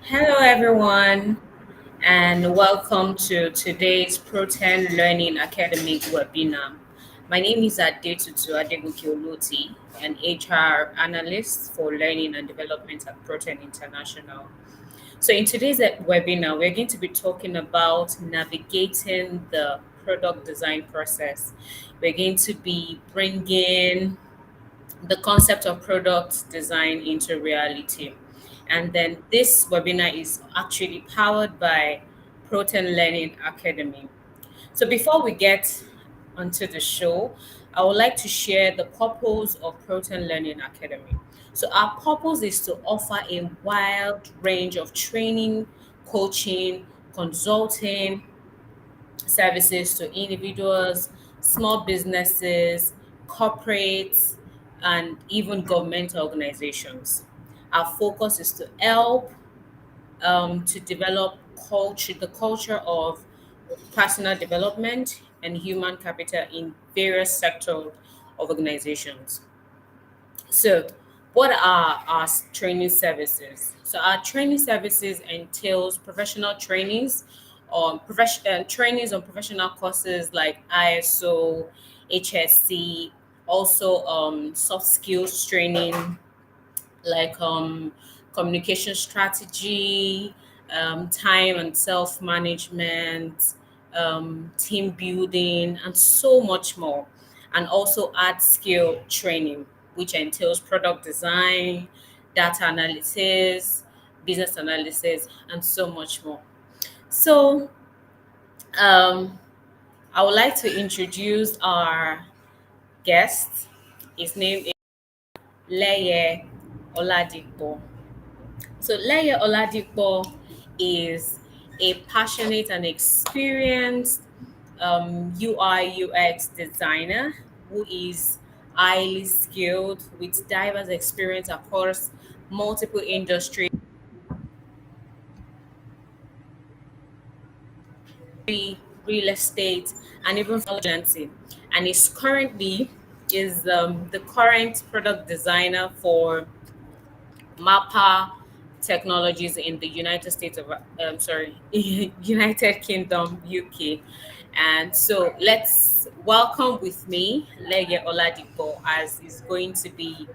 Hello, everyone, and welcome to today's Protein Learning Academy webinar. My name is Adetutu, an HR analyst for learning and development at Protein International. So, in today's webinar, we're going to be talking about navigating the product design process. We're going to be bringing the concept of product design into reality. And then this webinar is actually powered by Protein Learning Academy. So before we get onto the show, I would like to share the purpose of Protein Learning Academy. So our purpose is to offer a wide range of training, coaching, consulting, services to individuals, small businesses, corporates, and even government organizations. Our focus is to help to develop the culture of personal development and human capital in various sectors of organizations. So, what are our training services? So, our training services entails professional trainings, trainings on professional courses like ISO, HSC, also soft skills training like communication strategy, time and self management, team building, and so much more. And also art skill training, which entails product design, data analysis, business analysis, and so much more. So, um, I would like to introduce our guest. His name is Leye Oladipo. So Leye Oladipo is a passionate and experienced UI UX designer who is highly skilled with diverse experience across multiple industries, real estate, and even agency. And is currently is the current product designer for MAPA Technologies in the United States of, sorry, United Kingdom, UK. And so let's welcome with me Leye Oladipo as it's going to be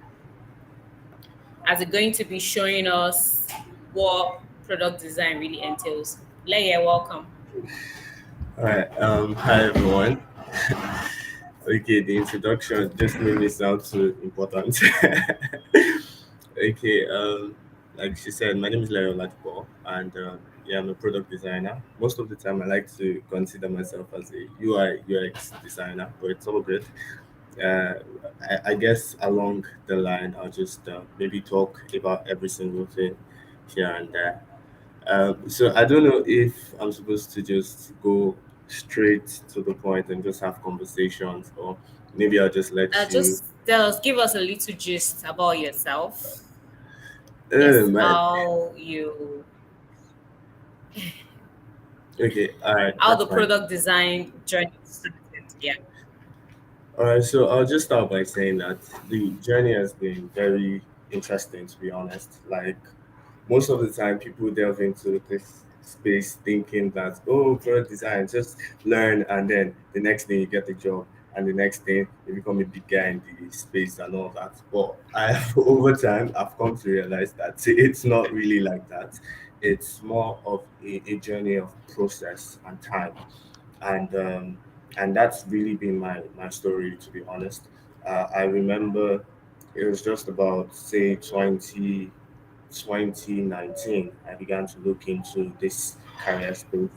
showing us what product design really entails. Leye, welcome. All right. Hi everyone. Okay, the introduction just made me sound too important. okay. Like she said, my name is Leye Oladipo, and yeah, I'm a product designer. Most of the time, I like to consider myself as a UI UX designer, but it's all good. Uh, I guess along the line, I'll just maybe talk about every single thing here and there. So I don't know if I'm supposed to just go straight to the point and just have conversations, or maybe I'll just let you. Just give us a little gist about yourself. Yes, My, okay, all right, how that's the fine. product design journey started. Yeah. All right, so I'll just start by saying that the journey has been very interesting, to be honest. Like most of the time, people delve into this space thinking that, oh, product design, just learn, and then the next thing you get a job, and the next thing you become a big guy in the space and all that. But over time, I've come to realize that it's not really like that. It's more of a journey of process and time, and that's really been my story, to be honest. I remember it was just about say 2019, I began to look into this career space.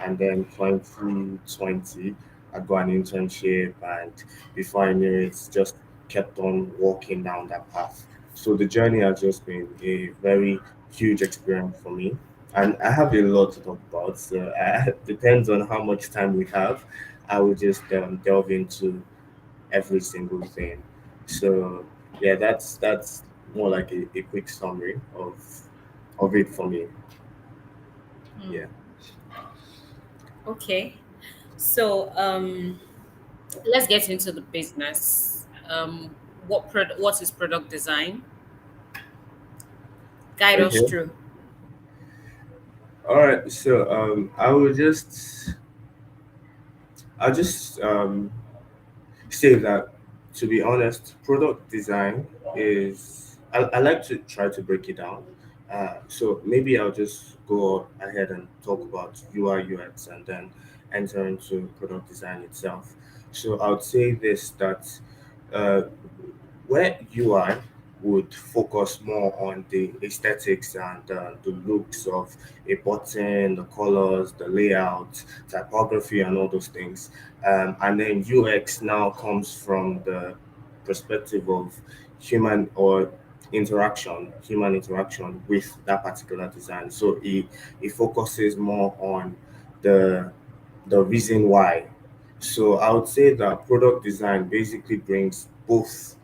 And then 2020, I got an internship, and before I knew it, just kept on walking down that path. So the journey has just been a very huge experience for me. And I have a lot to talk about. So depends on how much time we have. I will just delve into every single thing. So yeah, that's more like a quick summary of it for me. Hmm. Yeah. Okay. So let's get into the business. What is product design? Guide us Okay. through. All right, so I'll just say that, to be honest, product design is, I like to try to break it down. So maybe I'll just go ahead and talk about UI UX and then enter into product design itself. So I would say this, that uh, where UI would focus more on the aesthetics and the looks of a button, the colors, the layout, typography, and all those things. And then UX now comes from the perspective of human interaction with that particular design. So it focuses more on the the reason why. So I would say that product design basically brings both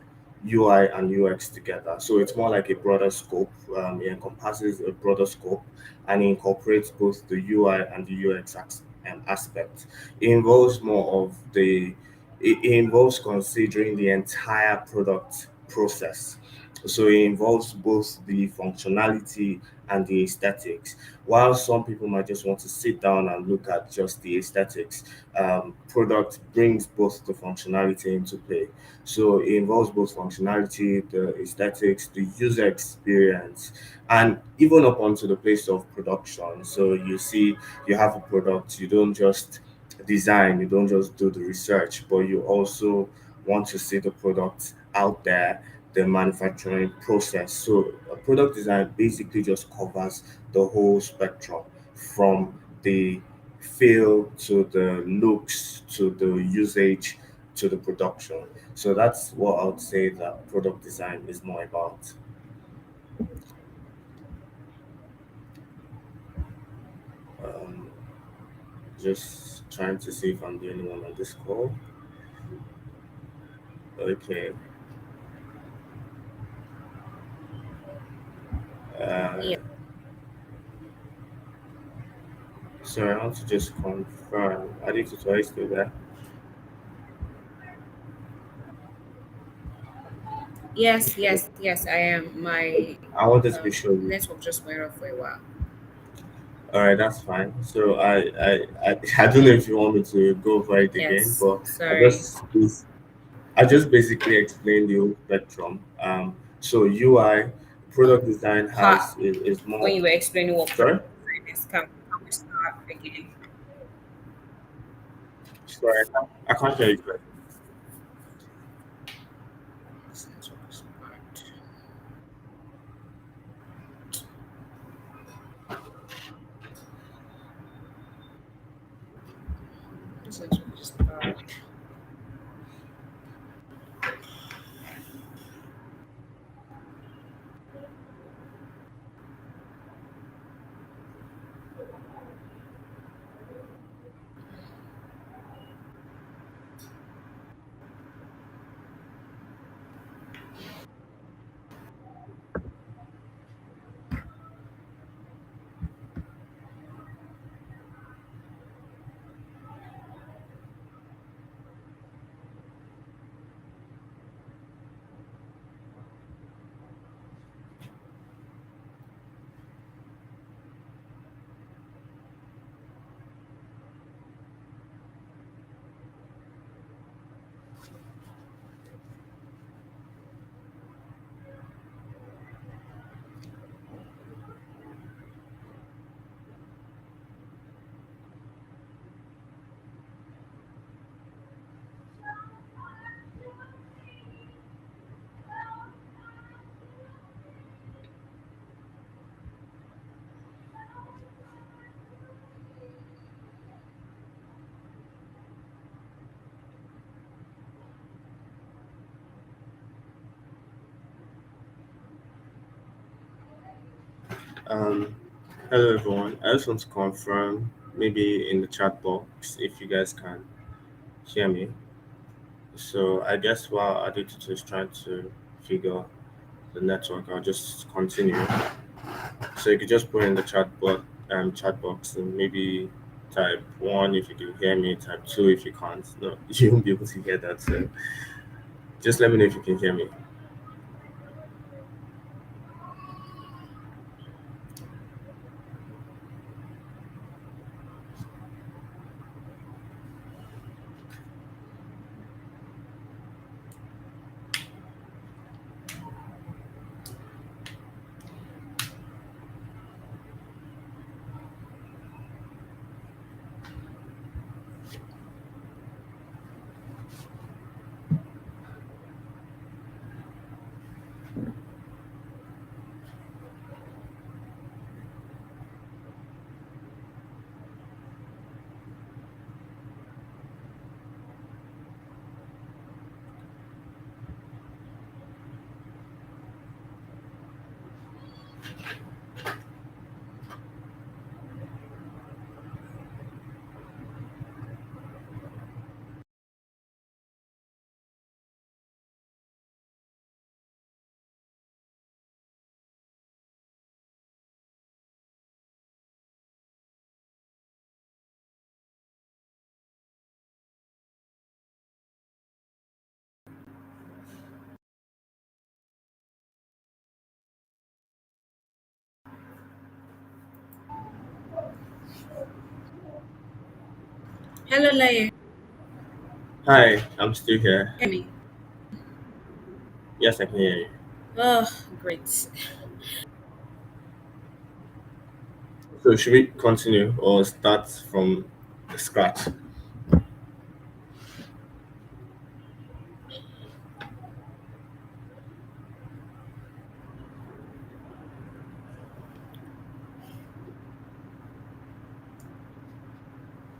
UI and UX together. So it's more like a broader scope. It encompasses a broader scope and incorporates both the UI and the UX aspect. It involves more of it involves considering the entire product process. So it involves both the functionality and the aesthetics. While some people might just want to sit down and look at just the aesthetics, product brings both the functionality into play. So it involves both functionality, the aesthetics, the user experience, and even up onto the place of production. So you see, you have a product, you don't just design, you don't just do the research, but you also want to see the product out there, the manufacturing process. So a product design basically just covers the whole spectrum, from the feel to the looks to the usage to the production. So that's what I would say that product design is more about. Um, just trying to see if I'm the only one on this call. Okay. Uh, Yeah. sorry, I want to just confirm. Adetutu, are you still there? Yes, Okay. yes, yes, I am. My I wanted to be sure. network just went off for a while. All right, that's fine. So I don't know if you want me to go over it again, Yes, but I sorry. just I just basically explained the whole spectrum. So UI product design Ha, is when more. you were explaining what Sorry, product design is, can we start again? sorry, I can't hear you clearly. This network is bad. This network is bad. Um, Hello everyone. I just want to confirm, maybe in the chat box, if you guys can hear me. So I guess while Adetutu is trying to figure the network, I'll just continue. So you could just put in the chat box, and maybe type one if you can hear me, type two if you can't. No, you won't be able to hear that. So just let me know if you can hear me. Hello, Leye. Hi, I'm still here. Hear me? Yes, I can hear you. Oh, great. So should we continue or start from the scratch?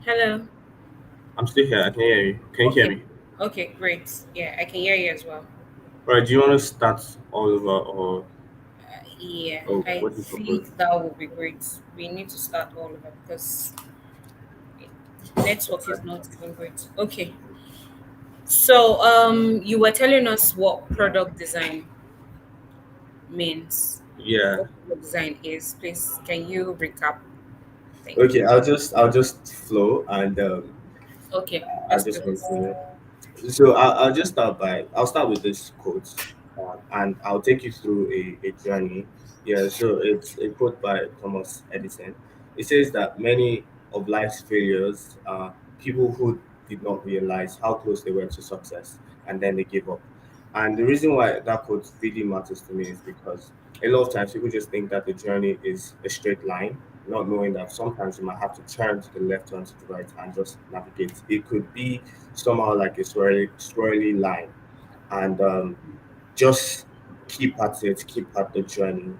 Hello. I'm still here. I can hear you. Can you hear Okay. me? Okay, great. Yeah, I can hear you as well. All right. Do you want to start all over, Yeah, or I what do you propose? think that would be great. We need to start all over because network is not even great. Okay. So, you were telling us what product design means. Yeah. What product design is. Please, can you recap? Thank Okay. you. I'll just flow and Okay, I'll let's do just this. continue. So I'll just start by I'll start with this quote, and I'll take you through a journey. Yeah, so it's a quote by Thomas Edison. It says that many of life's failures are people who did not realize how close they were to success, and then they give up. And the reason why that quote really matters to me is because a lot of times people just think that the journey is a straight line, not knowing that sometimes you might have to turn to the left, turn to the right, and just navigate. It could be somehow like a swirly line, and just keep at it, keep at the journey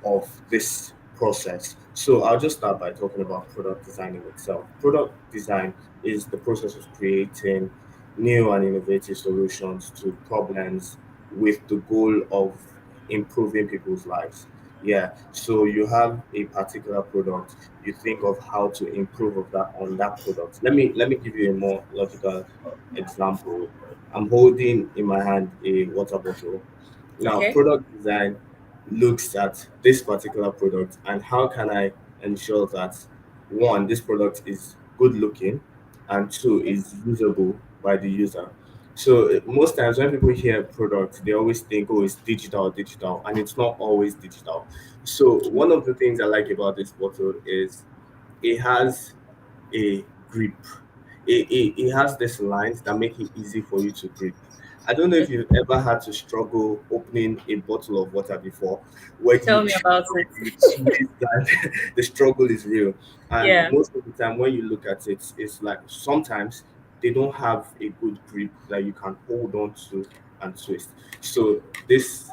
of this process. So I'll just start by talking about product design in itself. Product design is the process of creating new and innovative solutions to problems with the goal of improving people's lives. Yeah, so you have a particular product, you think of how to improve of that on that product. Let me give you a more logical example. I'm holding in my hand a water bottle. Now, Okay. product design looks at this particular product and how can I ensure that one, this product is good looking, and two, is usable by the user. So most times when people hear product, they always think, oh, it's digital, digital, and it's not always digital. So one of the things I like about this bottle is it has a grip. It has these lines that make it easy for you to grip. I don't know if you've ever had to struggle opening a bottle of water before. When Tell you me try about it. and you squeeze that, the struggle is real. And Yeah. most of the time, when you look at it, it's like sometimes they don't have a good grip that you can hold on to and twist. So this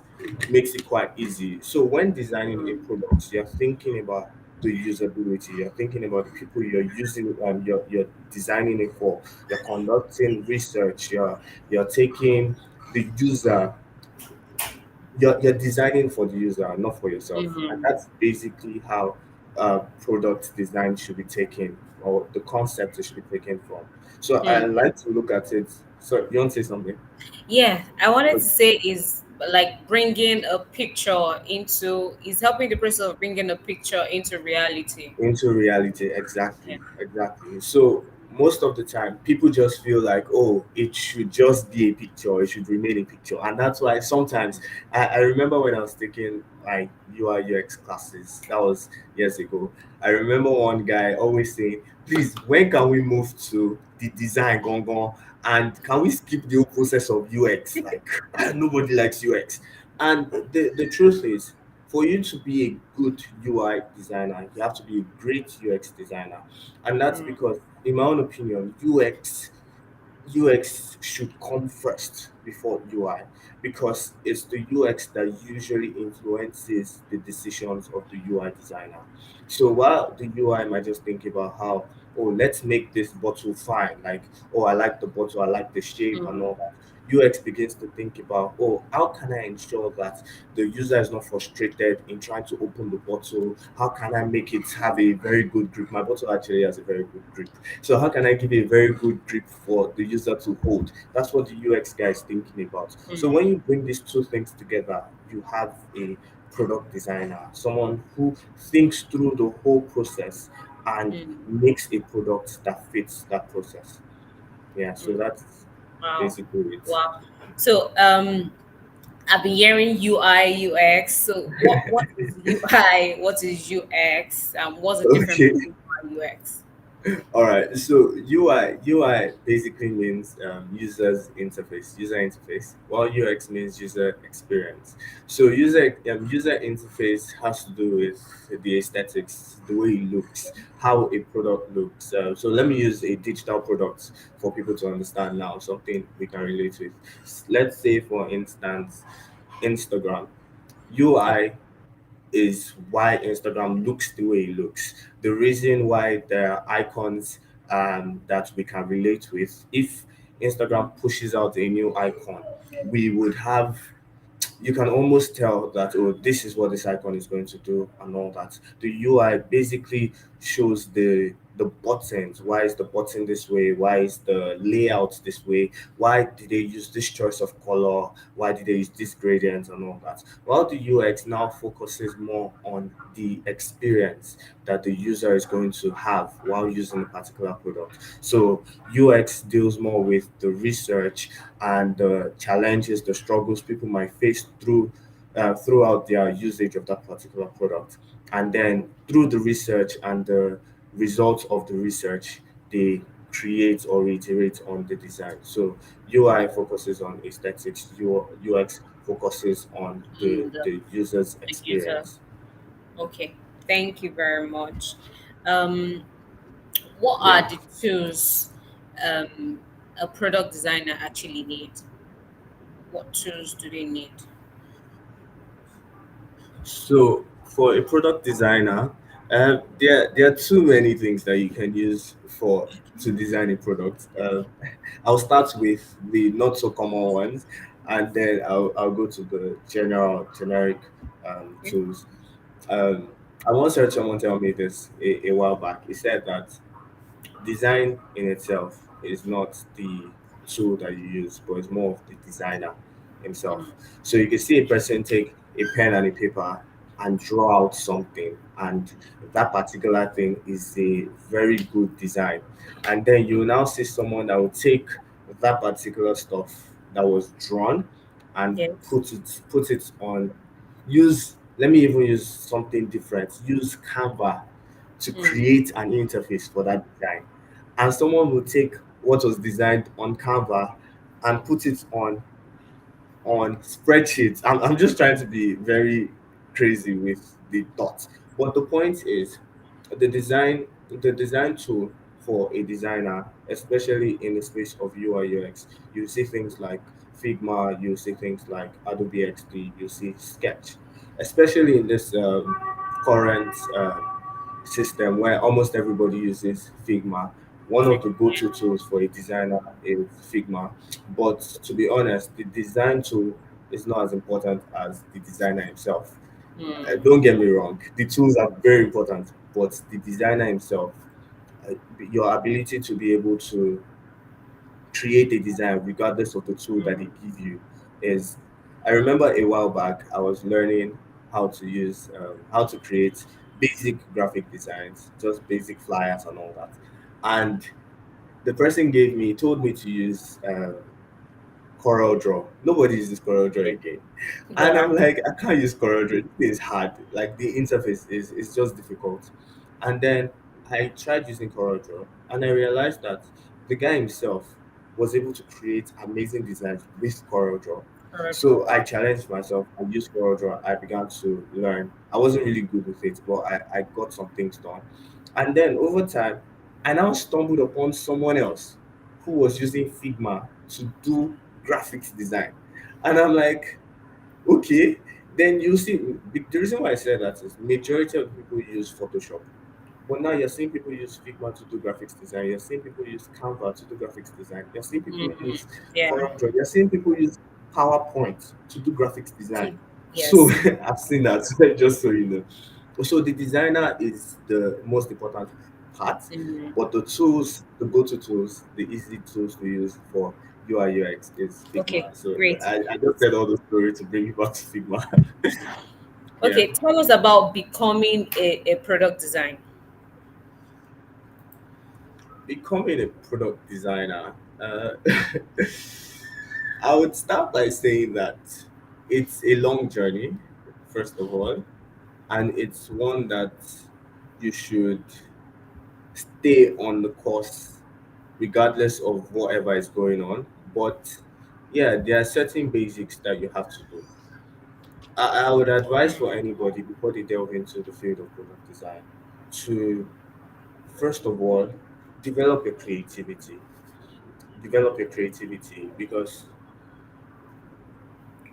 makes it quite easy. So when designing a product, you're thinking about the usability. You're thinking about the people you're using and you're designing it for. You're conducting research. You're taking the user. You're designing for the user, not for yourself. And Mm-hmm. that's basically how product design should be taken, or the concept it should be taken from. So I Hmm. like to look at it. So you want to say something? Yeah, I wanted to say is like bringing a picture into is helping the process of bringing a picture into reality. Into reality, Yeah. exactly. So most of the time people just feel like, oh, it should just be a picture, it should remain a picture, and that's why sometimes I remember when I was taking my UI UX classes, that was years ago. I remember one guy always saying, please, when can we move to the design gong, and can we skip the whole process of UX, like nobody likes UX. And the truth is, for you to be a good UI designer, you have to be a great UX designer. And that's Mm. because, in my own opinion, UX should come first before UI, because it's the UX that usually influences the decisions of the UI designer. So while the UI might just think about how, oh, let's make this bottle fine, like, oh, I like the bottle, I like the shape and Mm. all that. UX begins to think about, oh, how can I ensure that the user is not frustrated in trying to open the bottle? How can I make it have a very good grip? My bottle actually has a very good grip. So how can I give a very good grip for the user to hold? That's what the UX guy is thinking about. So Mm, when you bring these two things together, you have a product designer, someone who thinks through the whole process and mm, makes a product that fits that process. Yeah, so mm. that's Wow. basically it. Wow. So I've been hearing UI UX. So what is UI? What is UX? What's the difference Okay. between UI and UX? All right. So UI basically means user interface, while UX means user experience. So user interface has to do with the aesthetics, the way it looks, how a product looks. So let me use a digital product for people to understand now, something we can relate with. Let's say, for instance, Instagram. UI is why Instagram looks the way it looks. The reason why there are icons that we can relate with. If Instagram pushes out a new icon, we would have, you can almost tell that, oh, this is what this icon is going to do and all that. The UI basically shows the buttons. Why is the button this way? Why is the layout this way? Why did they use this choice of color? Why did they use this gradient and all that? While the UX now focuses more on the experience that the user is going to have while using a particular product. So UX deals more with the research and the challenges, the struggles people might face throughout their usage of that particular product. And then through the research and the results of the research, they create or reiterate on the design. So UI focuses on aesthetics, UX focuses on Mm, the user's the user. experience. Okay. Thank you very much. Um, what Yeah. are the tools a product designer actually need? What tools do they need? So for a product designer, there are too many things that you can use for to design a product. I'll start with the not so common ones, and then I'll go to the generic Okay. tools. I once heard someone tell me this a while back. He said that design in itself is not the tool that you use, but it's more of the designer himself. Mm, So you can see a person take a pen and a paper and draw out something, and that particular thing is a very good design. And then you will now see someone that will take that particular stuff that was drawn and yes. put it on, use, let me even use something different, use Canva to Mm, create an interface for that design. And someone will take what was designed on Canva and put it on spreadsheets. I'm just trying to be very crazy with the thoughts. But the point is, the design tool for a designer, especially in the space of UI UX, you see things like Figma, you see things like Adobe XD, you see Sketch, especially in this current system where almost everybody uses Figma. One of the go-to tools for a designer is Figma, but to be honest, the design tool is not as important as the designer himself. mm, Don't get me wrong, the tools are very important, but the designer himself, your ability to be able to create a design regardless of the tool that they mm, give you is, I remember a while back I was learning how to create basic graphic designs, just basic flyers and all that. And the person told me to use Corel Draw. Nobody uses Corel Draw yeah. again. Go And I'm on. like, I can't use Corel Draw. It's hard. Like the interface is just difficult. And then I tried using Corel Draw and I realized that the guy himself was able to create amazing designs with Corel Draw. Correct. So I Wow. challenged myself. I used Corel Draw. I began to learn. I wasn't really good with it, but I got some things done. And then over time, I now stumbled upon someone else who was using Figma to do graphics design. And I'm like, okay, then you see, the reason why I said that is majority of people use Photoshop. But now you're seeing people use Figma to do graphics design. You're seeing people use Canva to do graphics design. You're seeing people Mm-hmm. use Yeah. CorelDRAW. You're seeing people use PowerPoint to do graphics design. So Yes. I've seen that, just so you know. So the designer is the most important part, Mm. but the tools, the go-to tools, the easy tools to use for UI UX is Okay, Figma. So great. I just said all the story to bring you back to Figma. Yeah, Okay, tell us about becoming a product design. becoming a product designer. I would start by saying that it's a long journey, first of all, and it's one that you should stay on the course regardless of whatever is going on. But yeah, there are certain basics that you have to do. I would advise for anybody before they delve into the field of product design to, first of all, develop your creativity. Develop your creativity because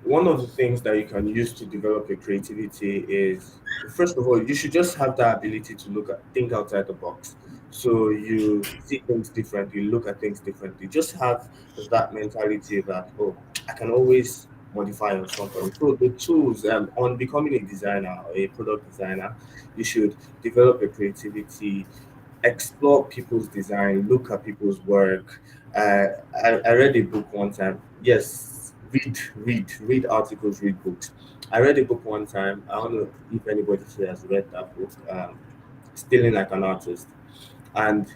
one of the things that you can use to develop your creativity is, first of all, you should just have that ability to think outside the box. So you see things differently, look at things differently. Just have that mentality that, oh, I can always modify on something. So the tools, on becoming a designer or a product designer, you should develop your creativity, explore people's design, look at people's work. I read a book one time. Yes, read articles, read books. I read a book one time. I don't know if anybody here has read that book, Stealing Like an Artist. And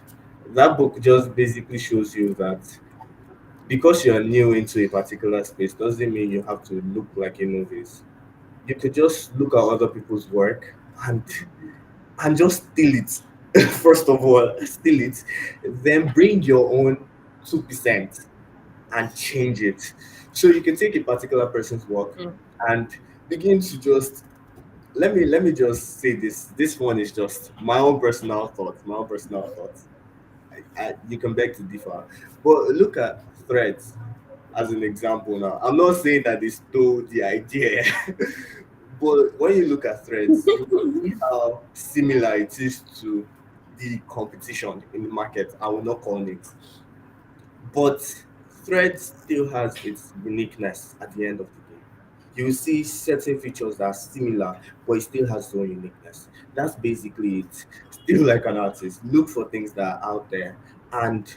that book just basically shows you that because you're new into a particular space doesn't mean you have to look like a novice. You could just look at other people's work and just steal it. First of all, steal it, then bring your own 2% and change it. So you can take a particular person's work Mm. and begin to just, let me just say this. This one is just my own personal thoughts. My own personal thoughts. You can beg to differ, but look at threads as an example. Now, I'm not saying that they stole the idea, but when you look at threads, you can see how similar it is to the competition in the market. I will not call names, but Threads still has its uniqueness at the end of the day. You will see certain features that are similar, but it still has its own uniqueness. That's basically it. Still like an artist, look for things that are out there and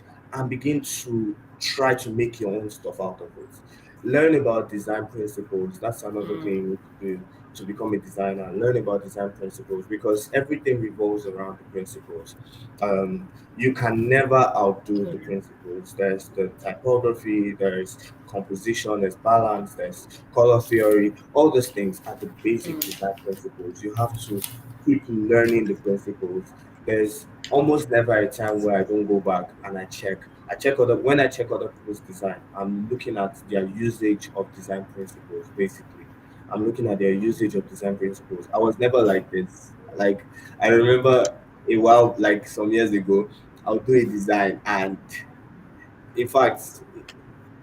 begin to try to make your own stuff out of it. Learn about design principles. That's another thing Mm. you need to do to become a designer. Learn about design principles because everything revolves around the principles. You can never outdo the Mm. principles. There's the typography, there's composition, there's balance, there's color theory. All those things are the basic Mm. design principles. You have to keep learning the principles. There's almost never a time where I don't go back and I check. When I check other people's design, I'm looking at their usage of design principles. Basically, I'm looking at their usage of design principles. I was never like this. Like I remember a while, like some years ago, I'll do a design, and in fact,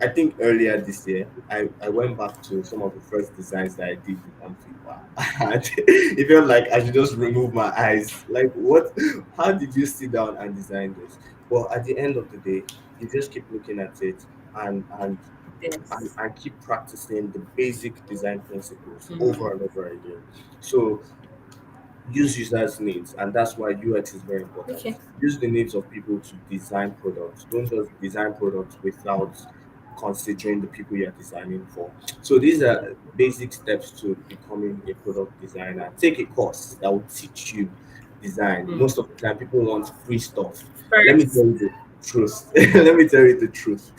I think earlier this year, I went back to some of the first designs that I did on Figma. And it felt like I should just remove my eyes. Like, what? How did you sit down and design this? But at the end of the day, you just keep looking at it and Yes. and keep practicing the basic design principles Mm. over and over again. So use users' needs, and that's why UX is very important. Okay. Use the needs of people to design products. Don't just design products without considering the people you're designing for. So these are basic steps to becoming a product designer. Take a course that will teach you design. Most Mm. of the time, people want free stuff. Let me First. tell you the truth. Let me tell you the truth.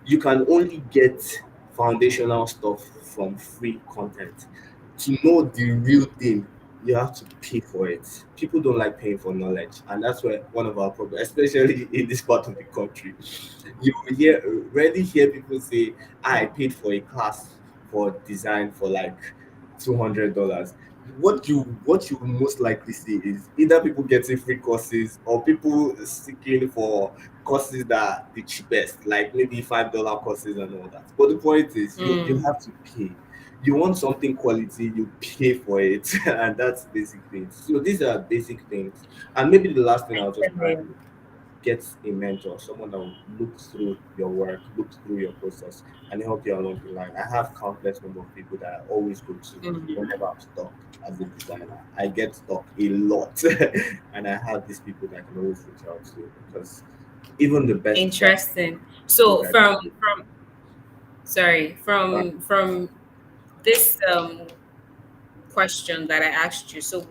You can only get foundational stuff from free content. To know the real thing, you have to pay for it. People don't like paying for knowledge, and that's where one of our problems, especially in this part of the country. You will rarely hear people say, I paid for a class for design for like $200. What you will most likely see is either people getting free courses or people seeking for courses that are the cheapest, like maybe $5 courses and all that. But the point is, you Mm. have to pay. You want something quality, you pay for it, and that's basic things. So these are basic things. And maybe the last thing I'll just add, Excellent. get a mentor, someone that will look through your work, look through your process, and help you along the line. I have countless number of people that I always go to Mhm. whenever I'm stuck as a designer. I get stuck a lot, and I have these people that I can always reach out to because even the best design Interesting. look So at from sorry, that. from this question that I asked you. So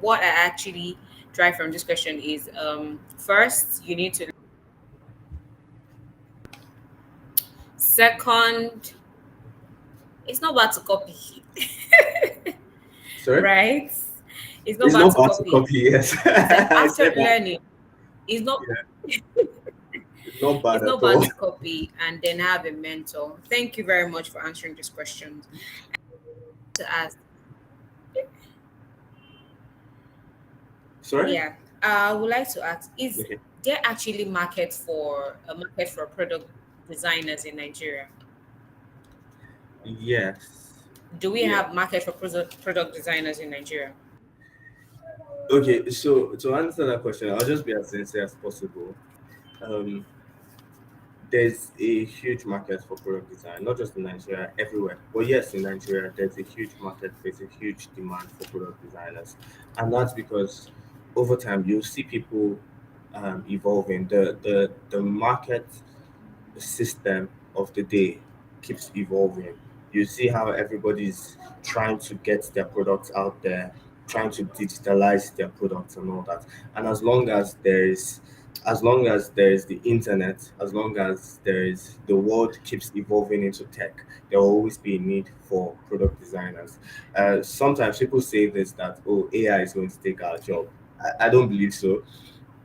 what I actually drive from this question is first you need to second it's not bad to copy. Sorry, Right? It's not it's bad not to bad to copy. copy. Yes, Then I after said that. learning, it's not Yeah, it's not bad it's at not bad all. to copy and then have a mentor. Thank you very much for answering these questions. To ask, Sorry. yeah, I would like to ask: is Okay. there actually market for product designers in Nigeria? Yes. Do we Yeah. have market for product designers in Nigeria? Okay. So to answer that question, I'll just be as sincere as possible. Um, there's a huge market for product design, not just in Nigeria, everywhere. But yes, in Nigeria, there's a huge market, there's a huge demand for product designers. And that's because over time, you'll see people evolving. The market system of the day keeps evolving. You see how everybody's trying to get their products out there, trying to digitalize their products and all that. And as long as there is the internet, as long as there is the world keeps evolving into tech, there will always be a need for product designers. Sometimes people say this that AI is going to take our job. I don't believe so.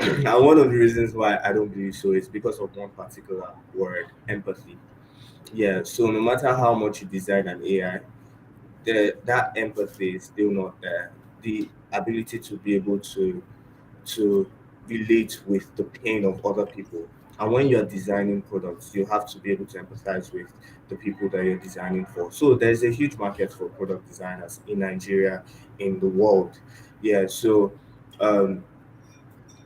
And one of the reasons why I don't believe so is because of one particular word, empathy. Yeah, so no matter how much you design an AI, that empathy is still not there. The ability to be able to relate with the pain of other people. And when you're designing products, you have to be able to empathize with the people that you're designing for. So there's a huge market for product designers in Nigeria, in the world. Yeah, so um,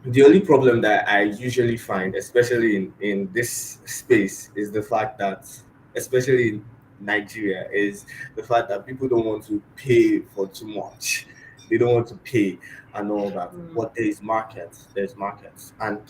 the only problem that I usually find, especially in this space, is the fact that, especially in Nigeria, is the fact that people don't want to pay for too much. They don't want to pay and all that. Mm, But there's markets. And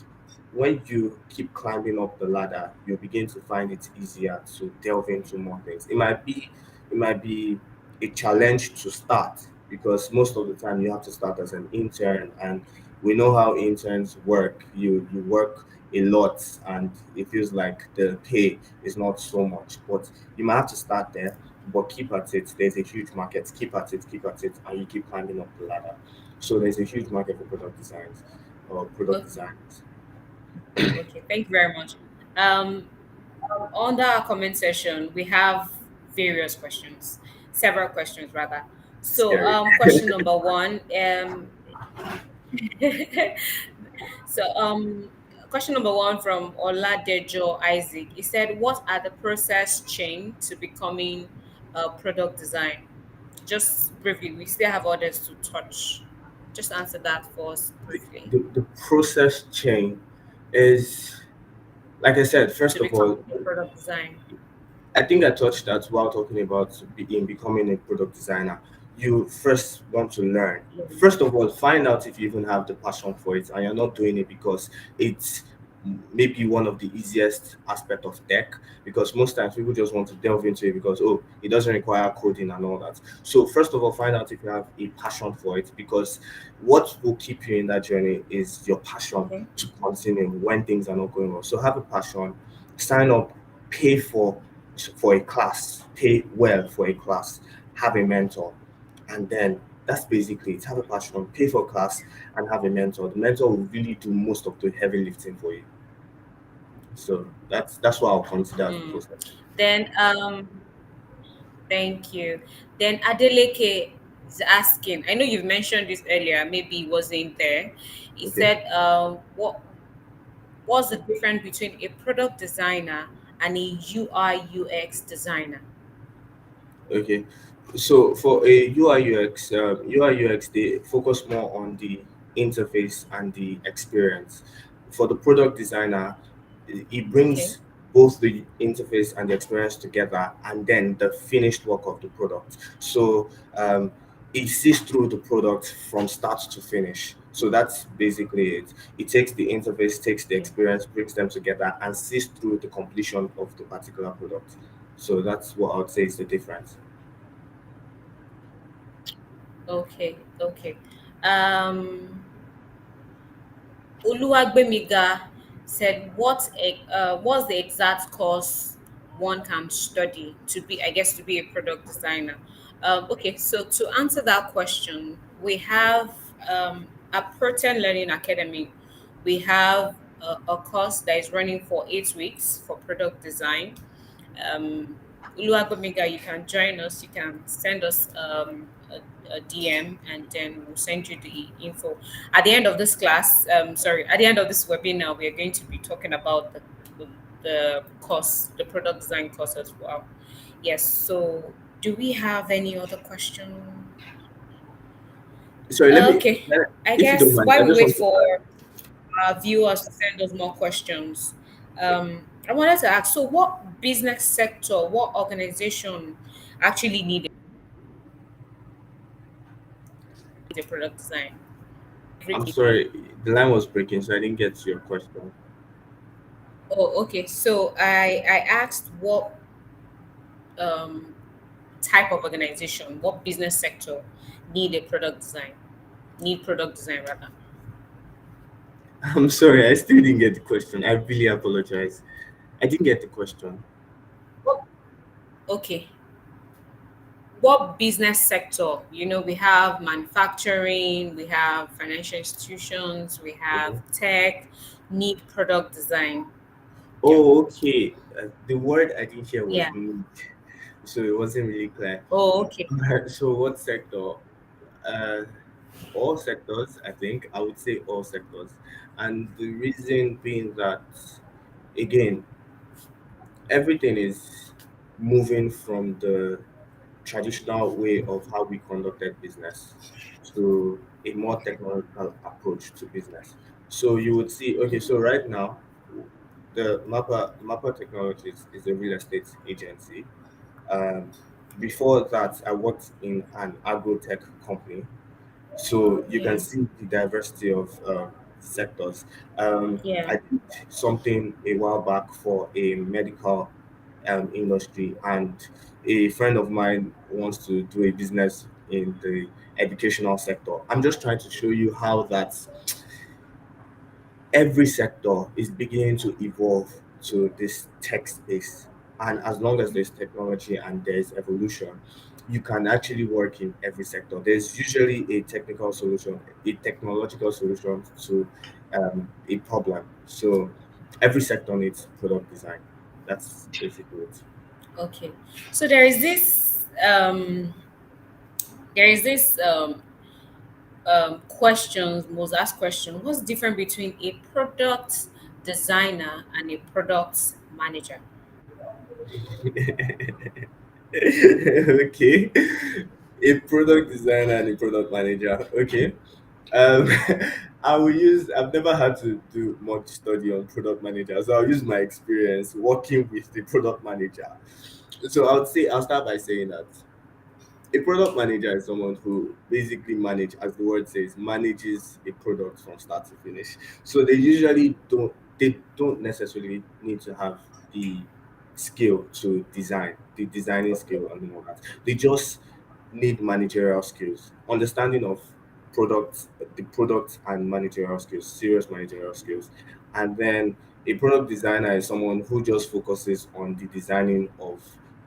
when you keep climbing up the ladder, you begin to find it easier to delve into more things. It might be a challenge to start because most of the time you have to start as an intern, and we know how interns work. You work a lot and it feels like the pay is not so much, but you might have to start there, but keep at it. There's a huge market. Keep at it, and you keep climbing up the ladder. So there's a huge market for product designs or product okay. designers. Okay. Thank you very much. Um, Under our comment section, we have various questions, several questions rather. So, Scary. question number one, so question number one from Oladejo Isaac. He said, "What are the process chain to becoming a product design?" Just briefly, we still have others to touch. Just answer that for us briefly. The process chain is, like I said, To first of become all, a product design. I think I touched that while talking about in becoming a product designer. You first want to learn. First of all, find out if you even have the passion for it and you're not doing it because it's maybe one of the easiest aspect of tech, because most times people just want to delve into it because it doesn't require coding and all that. So first of all, find out if you have a passion for it, because what will keep you in that journey is your passion Okay. to continue when things are not going well. So have a passion, sign up, pay for a class, pay well for a class, have a mentor, and then that's basically it. Have a passion, pay for class, and have a mentor. The mentor will really do most of the heavy lifting for you. So that's what I'll consider as a Mm. process. Then thank you. Then Adeleke is asking, I know you've mentioned this earlier, maybe it wasn't there. He Okay. said, what's the difference between a product designer and a UI UX designer? Okay. So for a UI UX, UI UX, they focus more on the interface and the experience. For the product designer, it Okay. brings both the interface and the experience together, and then the finished work of the product. So it sees through the product from start to finish. So that's basically it. It takes the interface, takes the Okay. experience, brings them together, and sees through the completion of the particular product. So that's what I would say is the difference. Okay. Okay. Um, Oluwagbemiga said, what's the exact course one can study to be, I guess, to be a product designer?" Okay, so to answer that question, we have at Protein Learning Academy, we have a course that is running for 8 weeks for product design. um, Uluwagbemiga, you can join us. You can send us a DM, and then we'll send you the info. At the end of this class, sorry, at the end of this webinar, we are going to be talking about the course, the product design course as well. Yes. So, do we have any other question? Sorry, Okay. I if you don't guess mind, I while we just wait want to for add. our viewers to send us more questions. I wanted to ask, so what business sector, what organization actually needed a product design? I'm Everybody. sorry, the line was breaking, so I didn't get to your question. Oh, okay. So I asked what um, type of organization, what business sector need a product design, need product design rather. I'm sorry, I still didn't get the question. I really apologize. I didn't get the question. What, okay. What business sector? We have manufacturing, we have financial institutions, we have Mhm. tech, need product design. Yeah. Oh, okay. The word I didn't hear was Yeah. need, so it wasn't really clear. Oh, okay. So, what sector? Uh, all sectors, I think. I would say all sectors. And the reason being that, again, everything is moving from the traditional way of how we conducted business to a more technological approach to business. So you would see, okay, so right now, the Mappa Technologies is a real estate agency. Um, Before that, I worked in an agro tech company, so you can Yeah. see the diversity of sectors. Yeah. I did something a while back for a medical industry, and a friend of mine wants to do a business in the educational sector. I'm just trying to show you how that every sector is beginning to evolve to this tech space. And as long as there's technology and there's evolution, you can actually work in every sector. There's usually a technical solution, a technological solution to a problem. So every sector needs product design. That's basically it. Okay. So there is this questions, most asked question. What's different between a product designer and a product manager? Okay. A product designer and a product manager. Okay. Um, I've never had to do much study on product manager, so I'll use my experience working with the product manager. So I'll start by saying that a product manager is someone who basically as the word says, manages a product from start to finish. So they don't necessarily need to have the skill to design, the designing skill and all that. They just need managerial skills, understanding of products, the product and managerial skills, serious managerial skills. And then a product designer is someone who just focuses on the designing of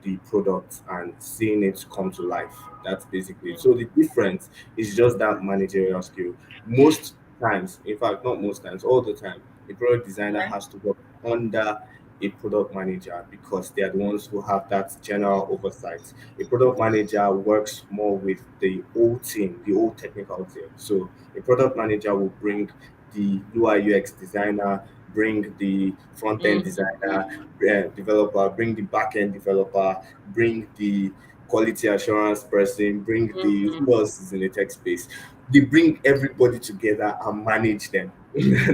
the product and seeing it come to life. That's basically it. So the difference is just that managerial skill. Most times, in fact, not most times, all the time, a product designer Yeah. has to work under a product manager because they are the ones who have that general oversight. A product manager works more with the whole team, the whole technical team. So a product manager will bring the UI UX designer, bring the front end Mm. designer, developer, bring the back end developer, bring the quality assurance person, bring the Mm. who else is in the tech space. They bring everybody together and manage them.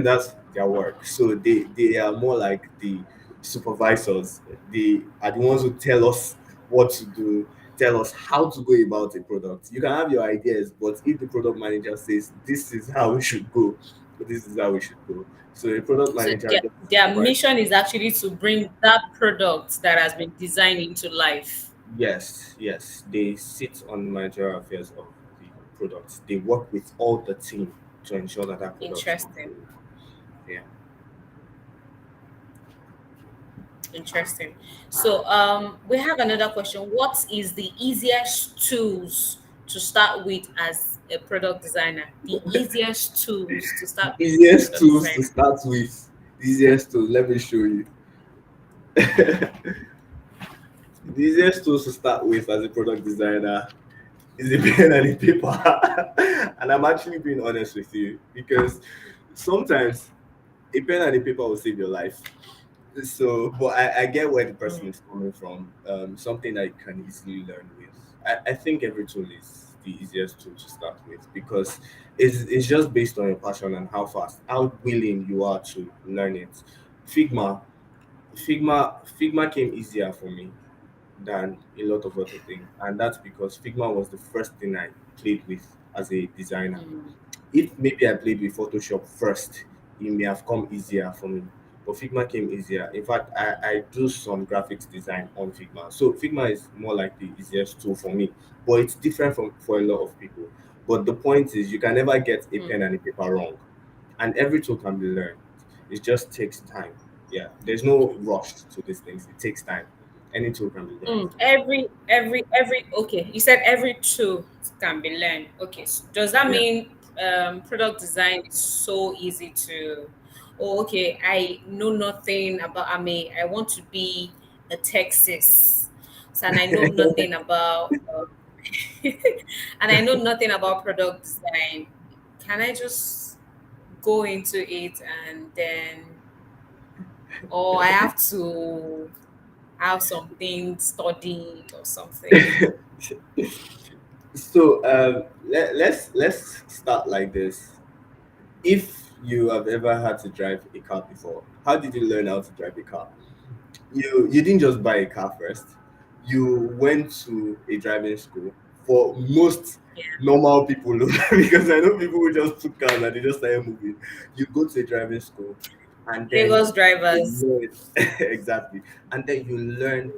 That's their work. So they are more like the supervisors. They are the ones who tell us what to do, tell us how to go about a product. You can have your ideas, but if the product manager says this is how we should go, this is how we should go. So a product So manager just their supervises. mission is actually to bring that product that has been designed into life. Yes, yes. They sit on the managerial affairs of the products. They work with all the team to ensure that that product comes Interesting. through. Yeah. Interesting. So we have another question. What is the easiest tools to start with as a product designer? The easiest tools to The start with as a easiest product tools to designer. start with. The easiest tools. Let me show you. The easiest tools to start with as a product designer is a pen and a paper. And I'm actually being honest with you because sometimes a pen and a paper will save your life. So, but I get where the person Mm, is coming from. Something that you can easily learn with. I think every tool is the easiest tool to start with because it's just based on your passion and how willing you are to learn it. Figma, Figma came easier for me than a lot of other things, and that's because Figma was the first thing I played with as a designer. mm, If maybe I played with Photoshop first, it may have come easier for me. But Figma came easier. In fact, I do some graphics design on Figma. So Figma is more like the easiest tool for me. But it's different from for a lot of people. But the point is you can never get a pen mm. and a paper wrong. And every tool can be learned. It just takes time. Yeah. There's no rush to these things. It takes time. Any tool can be learned. Mm. Every. Okay, you said every tool can be learned. Okay, so does that Yeah. mean product design is so easy to? Oh, okay. I know nothing about. I want to be a Texas, so and I know nothing about. And I know nothing about product design. Can I just go into it and then, or I have to have something studied or something? So let's start like this. If you have ever had to drive a car before, how did you learn how to drive a car? You didn't just buy a car first. You went to a driving school. For most Yeah, normal people, because I know people who just took cars and they just started moving. You go to a driving school, and then Lagos drivers. you learn exactly, and then you learn.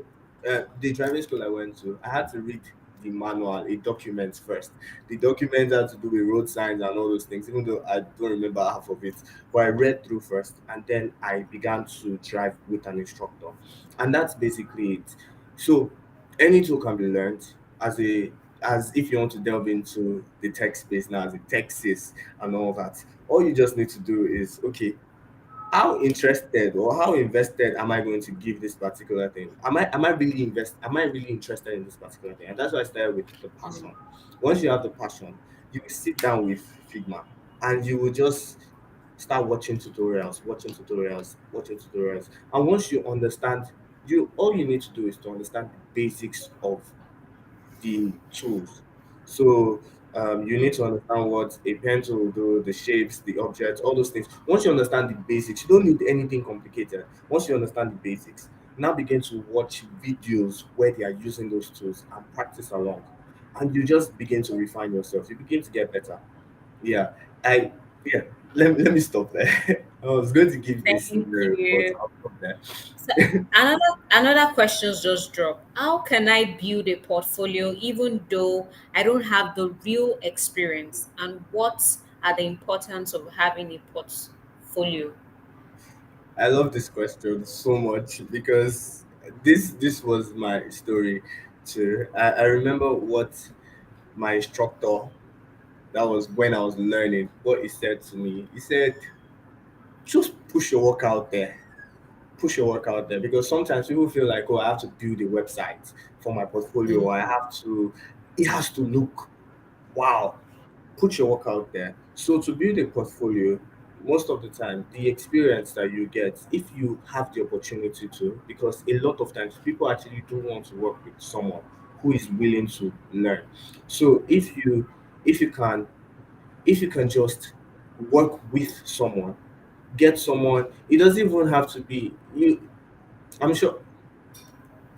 The driving school I went to, I had to read the manual, a document first. The document had to do with road signs and all those things, even though I don't remember half of it. But I read through first, and then I began to drive with an instructor, and that's basically it. So any tool can be learned as if you want to delve into the tech space now as a Texas and all that. All you just need to do is okay, how interested or how invested am I going to give this particular thing? Am I really interested in this particular thing? And that's why I started with the passion. Once you have the passion, you will sit down with Figma and you will just start watching tutorials. And once you understand, you all you need to do is to understand the basics of the tools. So you need to Mm, understand what a pencil will do, the shapes, the objects, all those things. Once you understand the basics, you don't need anything complicated. Once you understand the basics, now begin to watch videos where they are using those tools and practice along. And you just begin to refine yourself. You begin to get better. Yeah. I yeah. Let me stop there. I was going to give a thank scenario, but you. I'll stop there. So another questions just dropped. How can I build a portfolio even though I don't have the real experience? And what are the importance of having a portfolio? I love this question so much because this was my story too. I remember what my instructor, that was when I was learning, what he said to me. He said, just push your work out there. Push your work out there because sometimes people feel like, oh, I have to build a website for my portfolio. Mm, Or I have to, it has to look wow. Put your work out there. So to build a portfolio, most of the time, the experience that you get, if you have the opportunity to, because a lot of times people actually do want to work with someone who is willing to learn. So if you can if you can just work with someone, get someone, it doesn't even have to be you. I'm sure.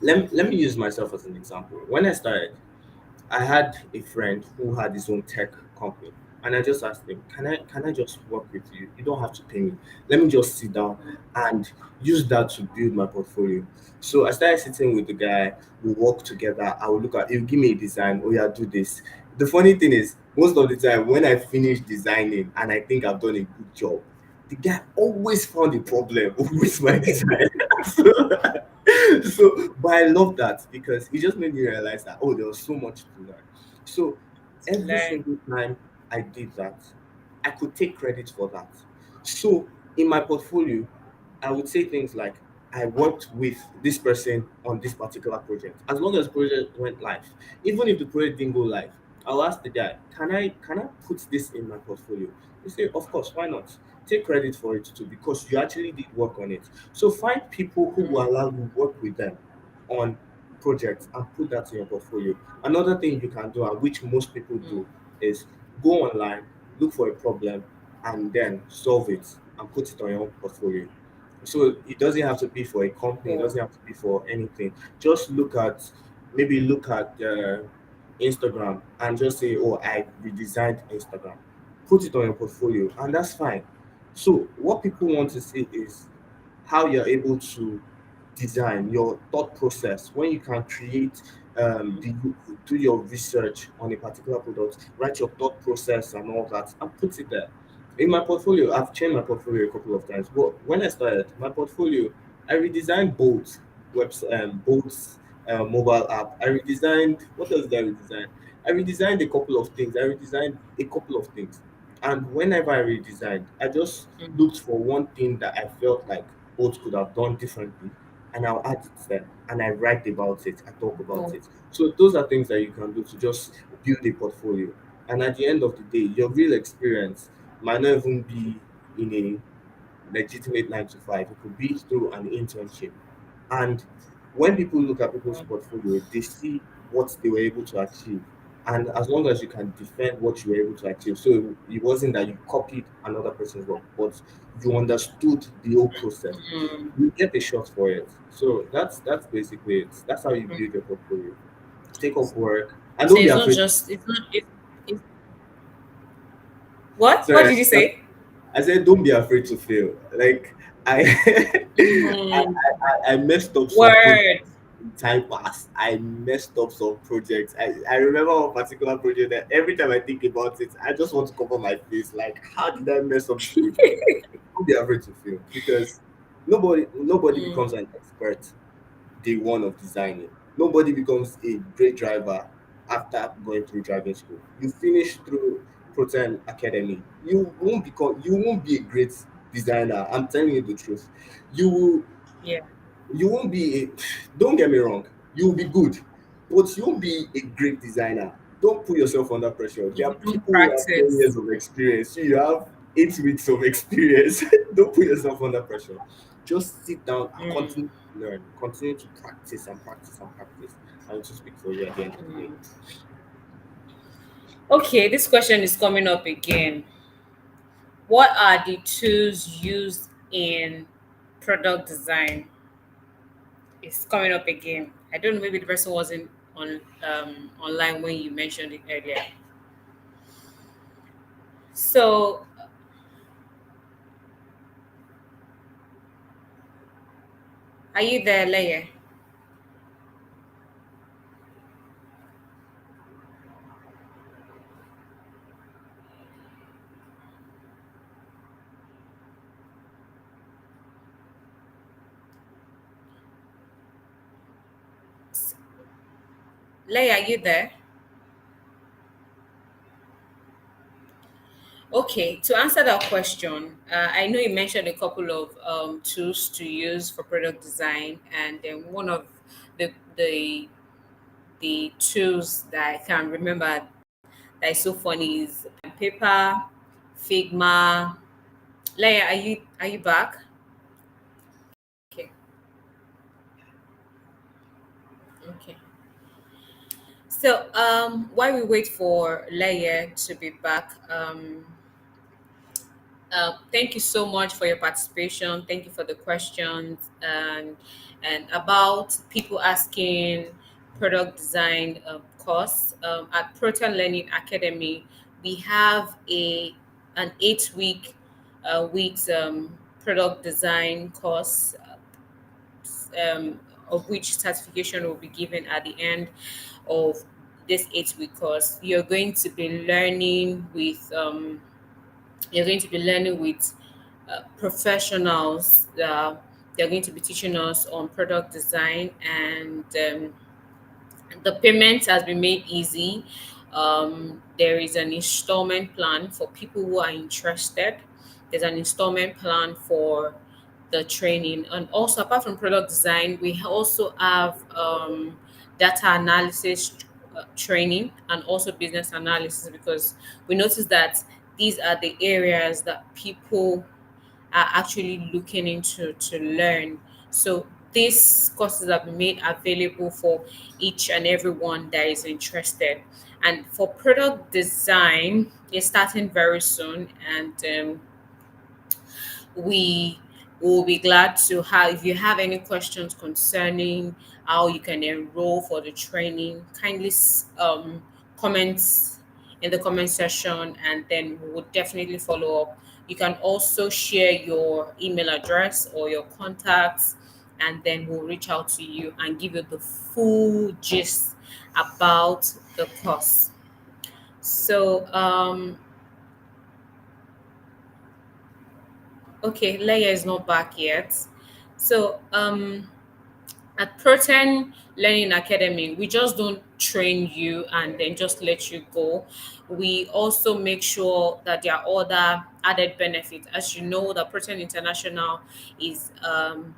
Let me use myself as an example. When I started, I had a friend who had his own tech company, and I just asked him, can I just work with you? You don't have to pay me. Let me just sit down and use that to build my portfolio." So I started sitting with the guy. We work together. I will look at. He'll give me a design. Oh yeah, do this. The funny thing is, most of the time when I finish designing and I think I've done a good job, the guy always found a problem with my design. so, but I love that because it just made me realize that there was so much to learn. So To every learn. single time I did that, I could take credit for that. So in my portfolio, I would say things like, I worked with this person on this particular project. As long as the project went live, even if the project didn't go live, I'll ask the guy, can I put this in my portfolio? He say, of course, why not? Take credit for it too, because you actually did work on it. So find people who will allow you work with them on projects and put that in your portfolio. Another thing you can do, and which most people Mm. do, is go online, look for a problem, and then solve it and put it on your own portfolio. So it doesn't have to be for a company, it Oh, doesn't have to be for anything. Just look at Instagram and just say, oh, I redesigned Instagram. Put it on your portfolio, and that's fine. So what people want to see is how you're able to design your thought process when you can create do your research on a particular product, write your thought process and all that, and put it there. In my portfolio, I've changed my portfolio a couple of times. But when I started my portfolio, I redesigned Bolt's mobile app. I redesigned, what else did I redesign? I redesigned a couple of things. I redesigned a couple of things. And whenever I redesigned, I just mm. looked for one thing that I felt like Bolt could have done differently, and I'll add it there. And I write about it, I talk about Oh, it. So those are things that you can do to just build a portfolio. And at the end of the day, your real experience might not even be in a legitimate 9 to 5. It could be through an internship. And when people look at people's oh, portfolio, they see what they were able to achieve. And as long as you can defend what you were able to achieve, so it wasn't that you copied another person's work, but you understood the whole process, mm, you get a shot for it. So that's basically it. That's how you mm. build your portfolio. Take up work and So don't be it's not afraid. just it's what? What Sorry, did you say? I said don't be afraid to fail. Like I Mm, I messed up some projects word. in time past. I messed up some projects. I remember one particular project that every time I think about it, I just want to cover my face. Like, how did I mess up this project? Don't be afraid to fail because nobody Mm, becomes an expert day one of designing. Nobody becomes a great driver after going through driving school. You finish through Proton Academy. You won't be a great designer. I'm telling you the truth. You will yeah. you won't be a, don't get me wrong, you'll be good, but you won't be a great designer. Don't put yourself under pressure. If There are you don't people who have 10 practice. years of experience. You have 8 weeks of experience. Don't put yourself under pressure. Just sit down and Mm, continue to learn, continue to practice and practice and practice, and it will speak for you at the end of the day. mm. Okay, this question is coming up again. What are the tools used in product design? It's coming up again. I don't know, maybe the person wasn't online when you mentioned it earlier. So, are you there, Leia? Leia, are you there? Okay, to answer that question, I know you mentioned a couple of tools to use for product design, and then one of the the the tools that I can remember that is so funny is pen and paper, Figma. Leia, are you back? Okay, okay. While we wait for Leye to be back, thank you so much for your participation. Thank you for the questions and about people asking product design course at Proton Learning Academy. We have a an 8 week weeks product design course, of which certification will be given at the end of this 8 week course. You're going to be learning with professionals. They're going to be teaching us on product design, and the payment has been made easy. There is an installment plan for people who are interested. There's an installment plan for the training. And also, apart from product design, we also have data analysis training and also business analysis, because we notice that these are the areas that people are actually looking into to learn. So these courses have been made available for each and everyone that is interested. And for product design, it's starting very soon, and we will be glad to have, if you have any questions concerning how you can enroll for the training, kindly comment in the comment section, and then we will definitely follow up. You can also share your email address or your contacts, and then we'll reach out to you and give you the full gist about the course. So okay, Leia is not back yet. So at Protein Learning Academy, we just don't train you and then just let you go. We also make sure that there are other added benefits. As you know, the Protein International is um,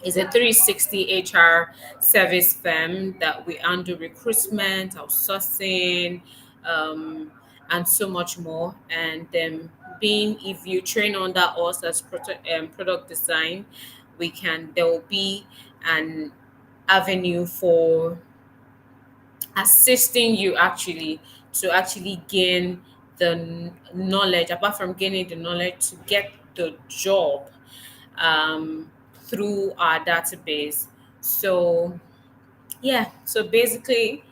is a 360 HR service firm that we handle recruitment, outsourcing, um, and so much more. And being, if you train under us as product design, there will be an avenue for assisting you actually to actually gain the knowledge, apart from gaining the knowledge, to get the job through our database. So yeah, so basically,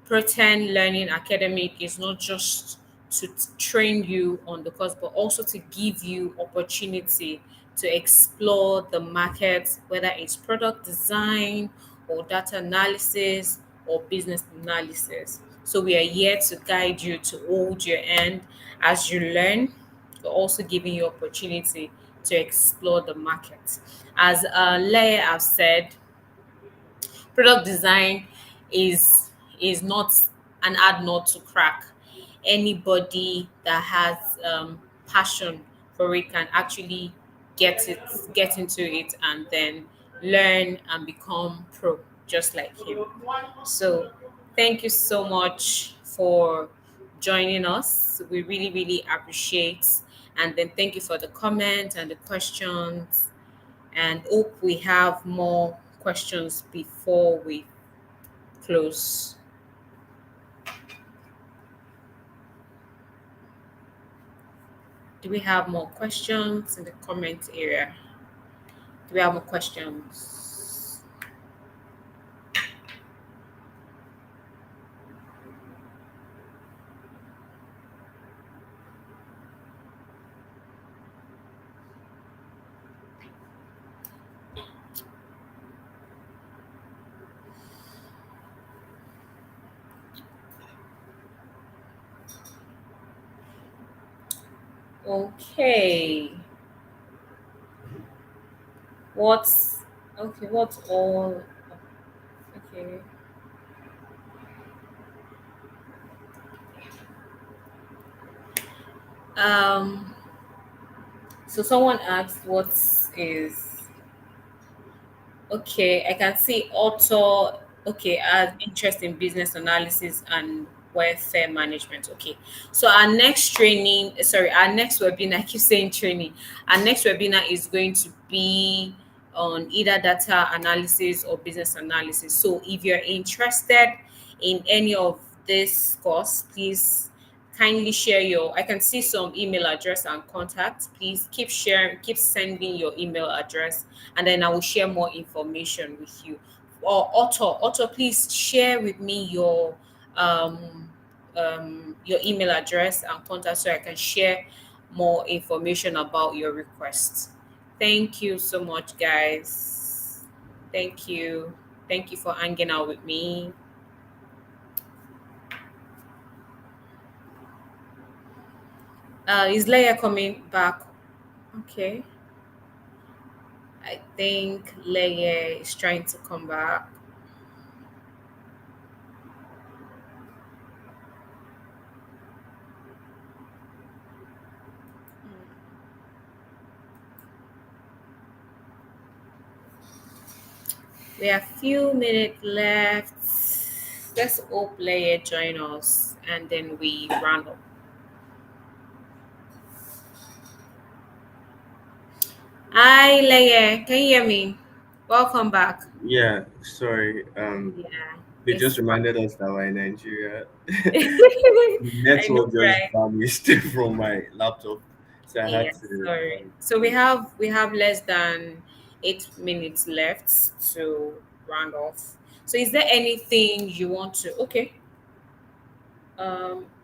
Pretend Learning Academic is not just to train you on the course, but also to give you opportunity to explore the market, whether it's product design or data analysis or business analysis. So we are here to guide you, to hold your hand as you learn, but also giving you opportunity to explore the market. As Leia have said, product design is not an hard nut to crack. Anybody that has passion for it can actually get into it, and then learn and become pro, just like him. So thank you so much for joining us. We really, really appreciate. And then thank you for the comment and the questions, and hope we have more questions before we close. Do we have more questions in the comment area? Do we have more questions? Okay. What's okay? What's all? Okay. Um. So someone asked, "What is Okay, I can see author, okay, as interest in business analysis and welfare management. Okay, so our next training, sorry, our next webinar, I keep saying training. Our next webinar is going to be on either data analysis or business analysis. So if you're interested in any of this course, please kindly share your, I can see some email address and contact. Please keep sharing, keep sending your email address, and then I will share more information with you. Or Otto, please share with me um your email address and contact so I can share more information about your request. Thank you so much, guys. Thank you. Thank you for hanging out with me. Is Leia coming back? Okay. I think Leia is trying to come back. We have few minutes left. Let's hope Leia join us and then we round up. Hi Leia, can you hear me? Welcome back. Yeah, sorry. Yeah, They just it's reminded us that we're in Nigeria. The I know, network just right? vanished from my laptop, so I had Yeah, to. sorry. So we have less than 8 minutes left to round off. So is there anything you want to? Okay.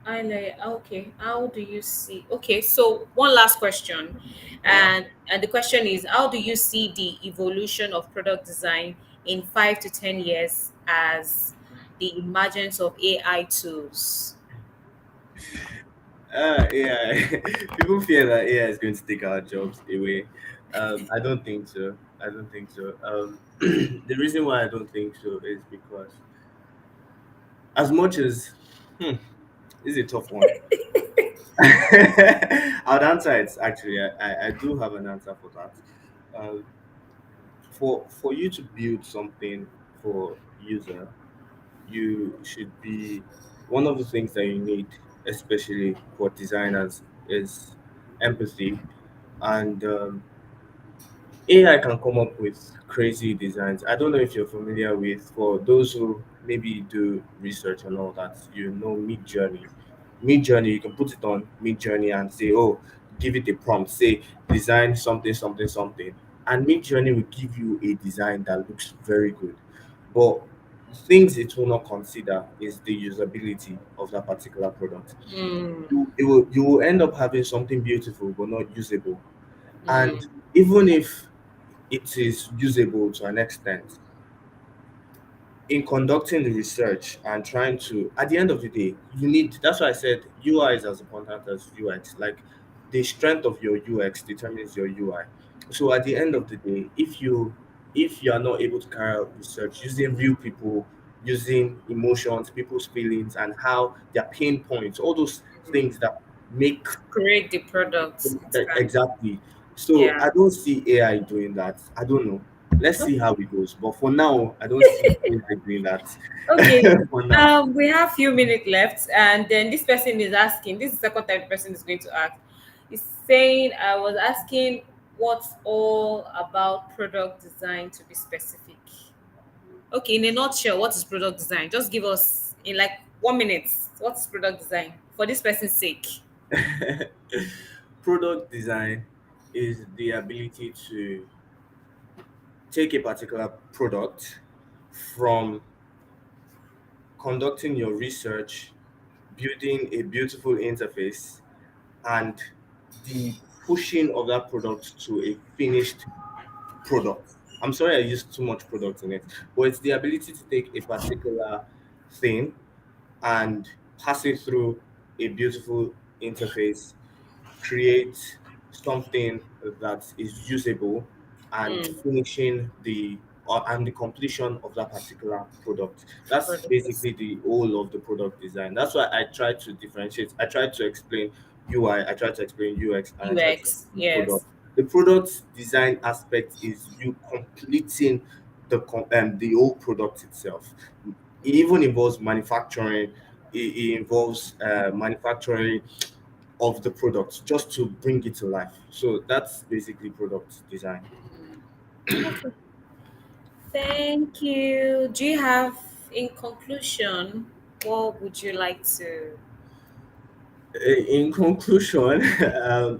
I like okay. How do you see? Okay, so one last question, and the question is, how do you see the evolution of product design in 5 to 10 years as the emergence of AI tools? AI. People fear that AI is going to take our jobs away. I don't think so. I don't think so. The reason why I don't think so is because as much as hmm, this is a tough one. I'd answer it actually. I do have an answer for that. Um, for you to build something for user, you should be one of the things that you need, especially for designers, is empathy. And AI can come up with crazy designs. I don't know if you're familiar with, for those who maybe do research and all that, you know, Mid Journey. Mid Journey, you can put it on Mid Journey and say, oh, give it a prompt, say, design something, something, something. And Mid Journey will give you a design that looks very good. But things it will not consider is the usability of that particular product. Mm, You will end up having something beautiful but not usable. And mm, even if it is usable to an extent, in conducting the research and trying to, at the end of the day, you need, that's why I said UI is as important as UX. Like, the strength of your UX determines your UI. So at the end of the day, if you are not able to carry out research using real people, using emotions, people's feelings, and how their pain points, all those mm. things that make Create the products. It can. exactly. So Yeah. I don't see AI doing that. I don't know. Let's see Okay. how it goes. But for now, I don't see AI doing that. Okay. For now. We have few minutes left, and then this person is asking. This is the second time the person is going to ask. He's saying, "I was asking what's all about product design to be specific." Okay, in a nutshell, what is product design? Just give us in like 1 minute. What is product design for this person's sake? Product design is the ability to take a particular product from conducting your research, building a beautiful interface, and the pushing of that product to a finished product. I'm sorry I used too much product in it, but it's the ability to take a particular thing and pass it through a beautiful interface, create something that is usable, and Mm, finishing and the completion of that particular product. That's product basically the whole of the product design. That's why I try to differentiate. I try to explain UI, I try to explain UX, and I try to UX. explain product. Yes. The product design aspect is you completing the whole product itself. It even involves manufacturing. It involves manufacturing of the product just to bring it to life. So that's basically product design. Okay. Thank you. Do you have, in conclusion, what would you like to, In conclusion,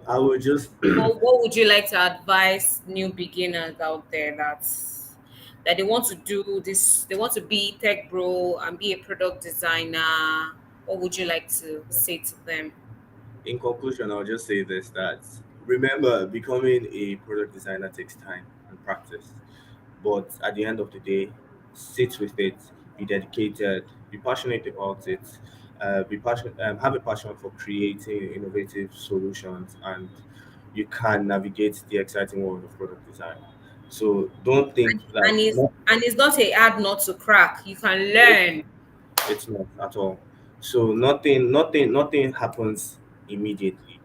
I would just or what would you like to advise new beginners out there that they want to do this, they want to be tech bro and be a product designer? What would you like to say to them? in conclusion, I'll just say this, that remember, becoming a product designer takes time and practice. But at the end of the day, sit with it, be dedicated, be passionate about it, have a passion for creating innovative solutions, and you can navigate the exciting world of product design. So don't think that And it's not a hard nut to crack. You can learn. it's not at all. So nothing happens immediately.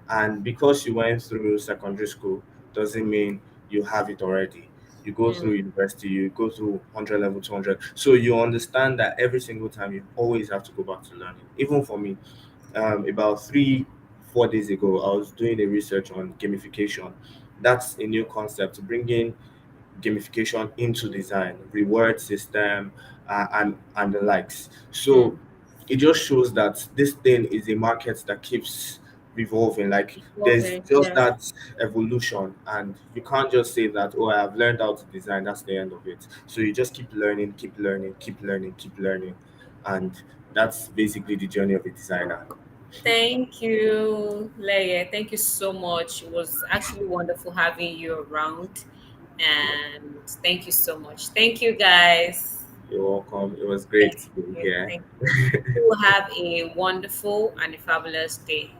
And because you went through secondary school doesn't mean you have it already. You go through Mm, university, you go through 100 level, 200. So you understand that every single time you always have to go back to learning. Even for me, about 4 days ago, I was doing a research on gamification. That's a new concept, bringing gamification into design, reward system, and the likes. mm. So it just shows that this thing is a market that keeps revolving. Like there's Evolving, just yeah. that evolution, and you can't just say that, oh, I have learned how to design. That's the end of it. So you just keep learning, keep learning, keep learning, keep learning, and that's basically the journey of a designer. Thank you, Leye. Thank you so much. It was actually wonderful having you around. And thank you so much. Thank you, guys. You're welcome. It was great Thank being you. here. Thank you. You will have a wonderful and a fabulous day.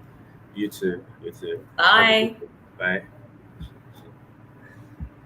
You too. You too. Have a good Bye. day. Bye.